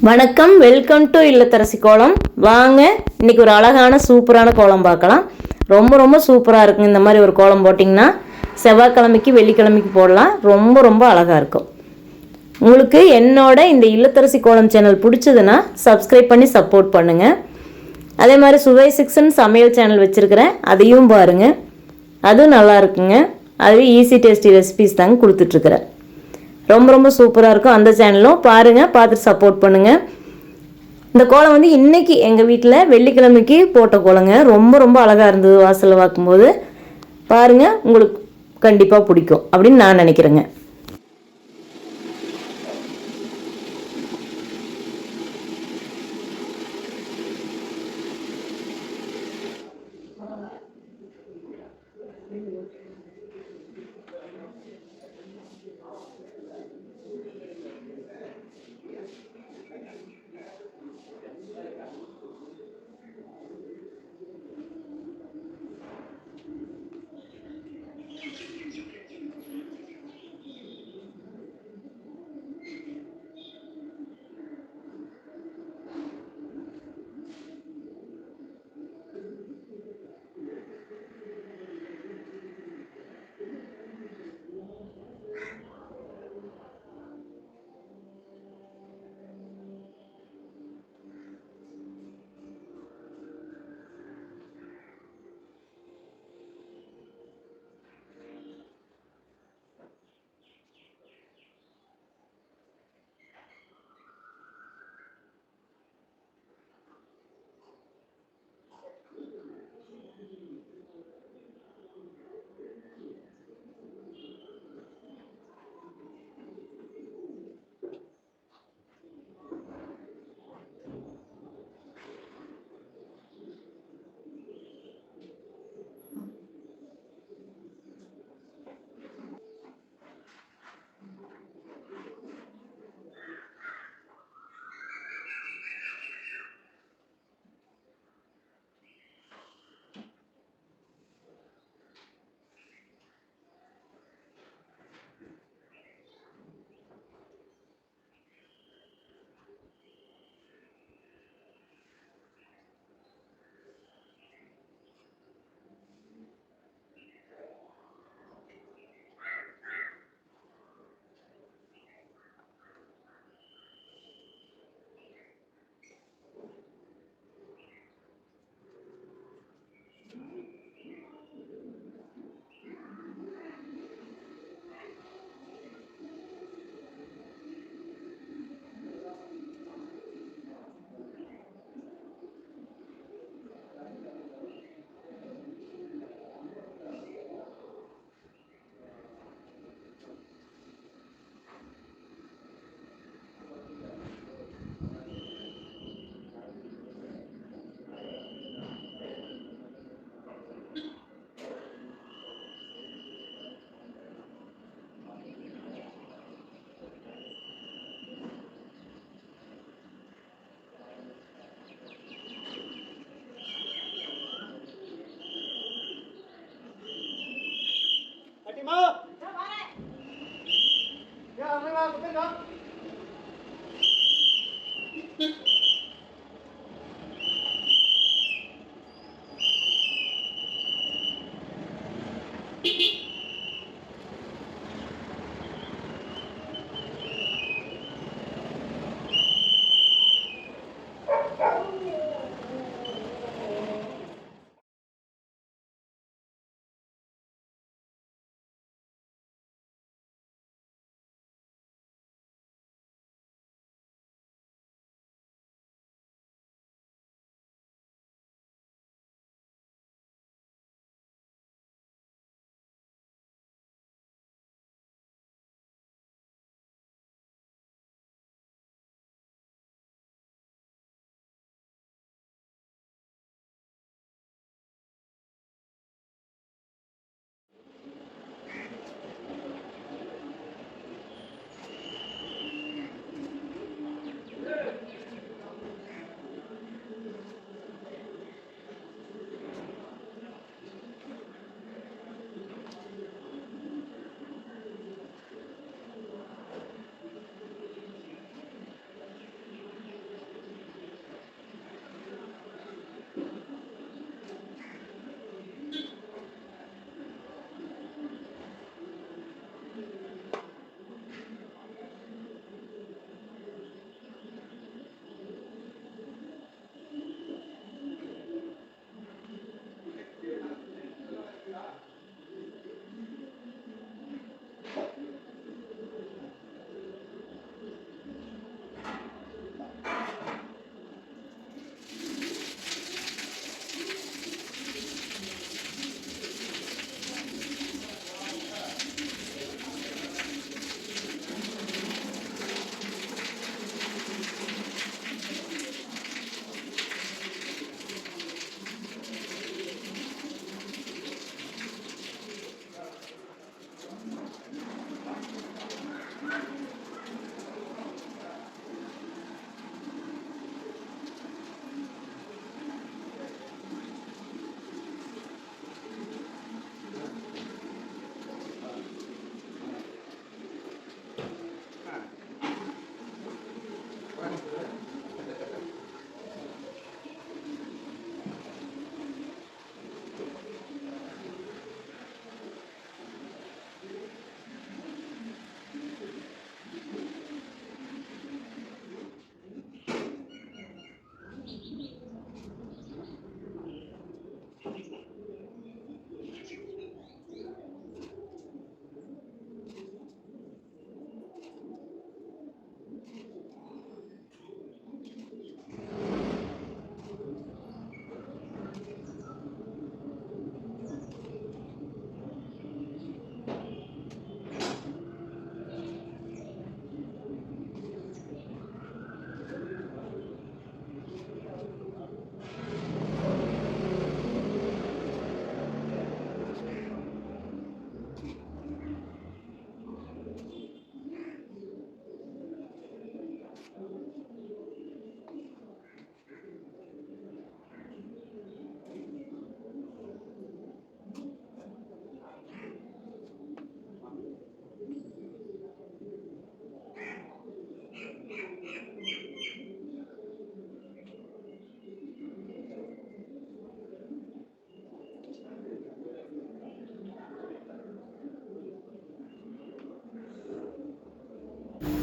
வணக்கம், welcome to இல்லத்தரசி கோலம். வாங்க இன்னைக்கு ஒரு அழகான சூப்பரான கோலம் பார்க்கலாம். ரொம்ப ரொம்ப சூப்பராக இருக்குங்க. இந்த மாதிரி ஒரு கோலம் போட்டிங்கன்னா செவ்வாய்க்கிழமைக்கு வெள்ளிக்கிழமைக்கு போடலாம். ரொம்ப ரொம்ப அழகாக இருக்கும். உங்களுக்கு என்னோட இந்த இல்லத்தரசி கோலம் சேனல் பிடிச்சதுன்னா சப்ஸ்கிரைப் பண்ணி சப்போர்ட் பண்ணுங்கள். அதே மாதிரி சுவை சிக்ஸ்ன்னு சமையல் சேனல் வச்சுருக்கிறேன், அதையும் பாருங்கள். அதுவும் நல்லா இருக்குங்க. அதுவே ஈஸி டேஸ்டி ரெசிபீஸ் தாங்க கொடுத்துட்ருக்குறேன். ரொம்ப ரொம்ப சூப்பராக இருக்கும். அந்த சேனலும் பாருங்கள், பார்த்துட்டு சப்போர்ட் பண்ணுங்கள். இந்த கோலம் வந்து இன்றைக்கி எங்கள் வீட்டில் வெள்ளிக்கிழமைக்கு போட்ட கோலங்க. ரொம்ப ரொம்ப அழகாக இருந்தது. வாசலில் பார்க்கும்போது பாருங்கள், உங்களுக்கு கண்டிப்பாக பிடிக்கும் அப்படின்னு நான் நினைக்கிறேங்க.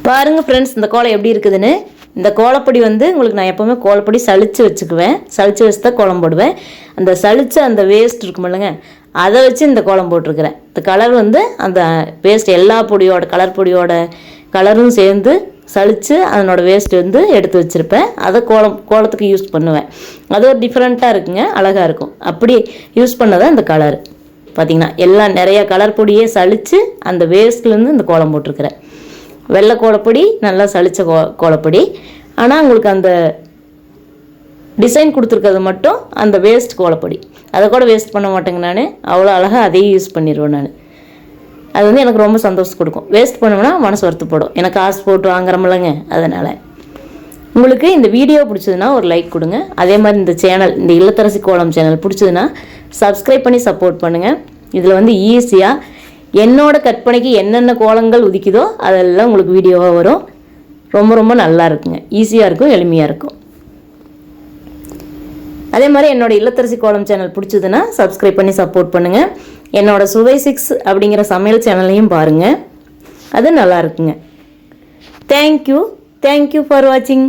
பாருங்கள் ஃப்ரெண்ட்ஸ், இந்த கோலம் எப்படி இருக்குதுன்னு. இந்த கோலப்பொடி வந்து உங்களுக்கு நான் எப்போவுமே கோலப்பொடி சளிச்சு வச்சுக்குவேன். சளிச்சு வச்சு தான் கோலம் போடுவேன். அந்த சளிச்ச அந்த வேஸ்ட் இருக்கும் இல்லைங்க, அதை வச்சு இந்த கோலம் போட்டிருக்கிறேன். இந்த கலர் வந்து அந்த வேஸ்ட் எல்லா பொடியோட பொடியோட கலரும் சேர்ந்து சளிச்சு அதனோட வேஸ்ட் வந்து எடுத்து வச்சுருப்பேன். அதை கோலத்துக்கு யூஸ் பண்ணுவேன். அது ஒரு டிஃப்ரெண்ட்டாக இருக்குங்க, அழகாக இருக்கும். அப்படி யூஸ் பண்ணதான் இந்த கலர் பார்த்திங்கன்னா எல்லாம் நிறையா கலர் பொடியே சளிச்சு அந்த வேஸ்ட்லேருந்து இந்த கோலம் போட்டிருக்கிறேன். வெள்ளை கோலப்பொடி நல்லா சளிச்ச கோலப்பொடி. ஆனால் உங்களுக்கு அந்த டிசைன் கொடுத்துருக்கிறது மட்டும் அந்த வேஸ்ட் கோலப்பொடி. அதை கூட வேஸ்ட் பண்ண மாட்டேங்க நான். அவ்வளோ அழகாக அதையும் யூஸ் பண்ணிடுவேன் நான். அது வந்து எனக்கு ரொம்ப சந்தோஷம் கொடுக்கும். வேஸ்ட் பண்ணோம்னா மனசு வருத்தப்படும். எனக்கு காசு போட்டு வாங்குறோம்லங்க, அதனால். உங்களுக்கு இந்த வீடியோ பிடிச்சதுன்னா ஒரு லைக் கொடுங்க. அதே மாதிரி இந்த சேனல், இந்த இல்லத்தரசி கோலம் சேனல் பிடிச்சதுன்னா சப்ஸ்கிரைப் பண்ணி சப்போர்ட் பண்ணுங்கள். இதில் வந்து ஈஸியாக என்னோட கற்பனைக்கு என்னென்ன கோலங்கள் உதிக்குதோ அதெல்லாம் உங்களுக்கு வீடியோவாக வரும். ரொம்ப ரொம்ப நல்லா இருக்குங்க, ஈஸியாக இருக்கும், எளிமையாக இருக்கும். அதே மாதிரி என்னோடய இல்லத்தரசி கோலம் சேனல் பிடிச்சதுன்னா சப்ஸ்கிரைப் பண்ணி சப்போர்ட் பண்ணுங்கள். என்னோடய சுவை 6 அப்படிங்கிற சமையல் சேனலையும் பாருங்கள், அது நல்லா இருக்குங்க. தேங்க்யூ ஃபார் வாட்சிங்.